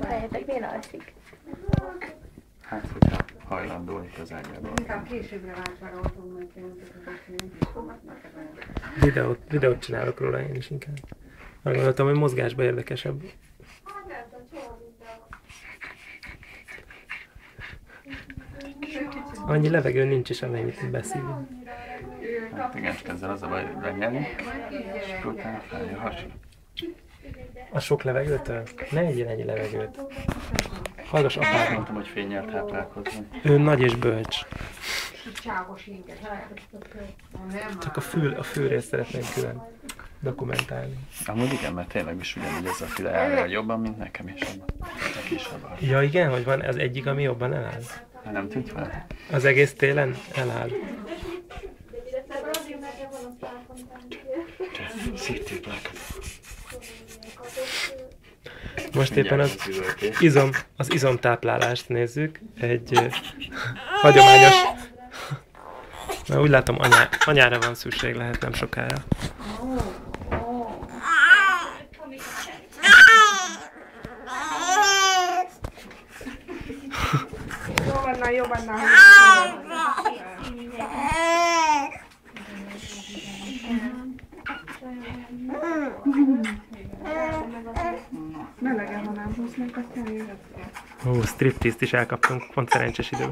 Fejetek, miért alszik? Hát, hogyha hajlandó itt az ágyában. Inkább későbbre vásároltunk, mert én Videót csinálok róla én is inkább. Arra gondoltam, hogy mozgásban érdekesebb. Annyi levegő nincs is, amennyit beszélünk. Hát igen, csak ezzel az a baj, hogy benyeli, és utána felj a hasi. A sok levegőtől? Ne egyél ennyi levegőt. Hallgass apád. Mondtam, hogy fénnyel táplálkozzon. Ő nagy és bölcs. csávos inges. Csak a fűrést szeretném külön dokumentálni. Amúgy igen, mert tényleg is ugyanúgy ez a füle elvel jobban, mint nekem is abban. Neki is abban. Ja igen, hogy van az egyik, ami jobban eláll? De nem tűnt fel? Az egész télen eláll. Széttéplek. Most éppen az izomtáplálást nézzük. Egy hagyományos... Mert úgy látom, anyára van szükség, lehet nem sokára. Jó benne. Melegen, ha nem húznak, akkor jöhet. Striptease-t is elkaptunk, pont szerencsés idő.